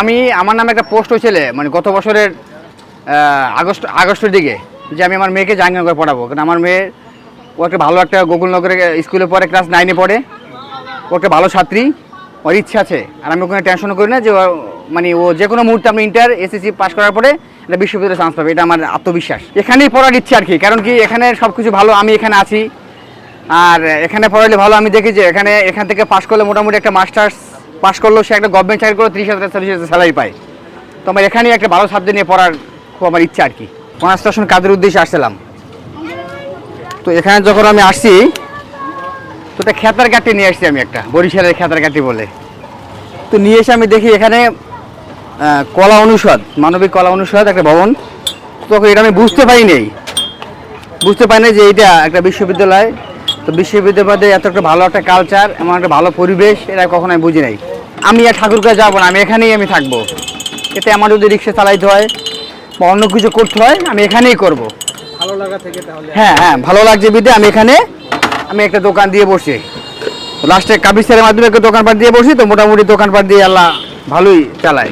আমি আমার নামে একটা পোস্ট হয়েছিল মানে গত বছরের আগস্টের দিকে, যে আমি আমার মেয়েকে জাহাঙ্গীরনগরে পড়াবো। কারণ আমার মেয়ে ও একটা ভালো একটা গোকুলনগরে স্কুলে পড়ে, ক্লাস 9-এ পড়ে। ও একটা ভালো ছাত্রী, ওর ইচ্ছা আছে। আর আমি ওখানে টেনশনও করি না যে মানে ও যে কোনো মুহূর্তে আমি ইন্টার এসএসসি পাস করার পরে একটা বিশ্ববিদ্যালয়ে চান্স পাবে, এটা আমার আত্মবিশ্বাস। এখানেই পড়ার ইচ্ছা আর কি, কারণ কি এখানে সব কিছু ভালো, আমি এখানে আছি। আর এখানে পড়ালে ভালো, আমি দেখি যে এখান থেকে পাস করলে মোটামুটি একটা মাস্টার্স পাস করলেও সে একটা গভর্নমেন্ট চাকরি করে 30,000-40,000 স্যালারি পায়। তো আমার এখানেই একটা ভালো সাবজেক্ট নিয়ে পড়ার খুব আমার ইচ্ছা আর কি। 5 স্টেশন কাজের উদ্দেশ্যে আসছিলাম। তো এখানে যখন আমি আসছি, তো একটা খেতার কাঠি নিয়ে আসছি আমি, একটা বরিশালের খেতার কাঠি বলে। তো নিয়ে এসে আমি দেখি এখানে কলা অনুষদ, মানবিক কলা অনুষদ একটা ভবন। তখন এটা আমি বুঝতে পারি না যে এটা একটা বিশ্ববিদ্যালয়। তো বিশ্ববিদ্যালয়ে এত একটা ভালো একটা কালচার, এমন একটা ভালো পরিবেশ, এটা কখনো আমি বুঝি নাই। আমি আর ঠাকুরগাঁও যাবো না, আমি এখানেই আমি থাকবো। এতে আমার যদি রিক্সা চালাইতে হয় বা অন্য কিছু করতে হয়, আমি এখানেই করব। ভালো লাগা থেকে তাহলে? হ্যাঁ, ভালো লাগছে বিদে আমি এখানে একটা দোকান দিয়ে বসছি। লাস্টে কাবিস্তারের মাধ্যমে একটা দোকানপাট দিয়ে বসি। তো মোটামুটি দোকানপাট দিয়ে আল্লাহ ভালোই চালায়।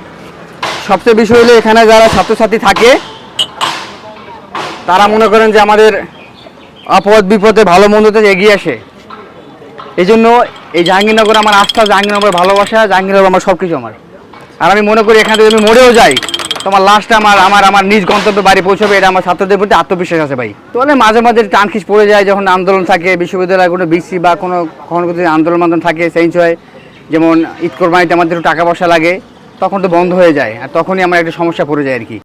সবচেয়ে বিষয় হলো এখানে যারা ছাত্রছাত্রী থাকে তারা মনে করেন যে আমাদের আপদ বিপদে ভালো মন্দতে এগিয়ে আসে। এই জন্য এই জাহাঙ্গীরনগর আমার আস্থা, জাহাঙ্গীরনগর ভালোবাসা, জাহাঙ্গীরনগর আমার সব কিছু আমার। আর আমি মনে করি এখানে যদি আমি মরেও যাই, তোমার লাস্টে আমার নিজ গন্তব্যে বাড়ি পৌঁছবে, এটা আমার ছাত্রদের প্রতি আত্মবিশ্বাস আছে ভাই। তাহলে মাঝে মাঝে টানখিস পড়ে যায় যখন আন্দোলন থাকে, বিশ্ববিদ্যালয়ে কোনো বিসি বা কখনো যদি আন্দোলন থাকে, চেঞ্জ হয়। যেমন ঈদ কোরবানিতে আমাদের একটু টাকা পয়সা লাগে, তখন তো বন্ধ হয়ে যায়, আর তখনই আমার একটা সমস্যা পড়ে যায় আর কি।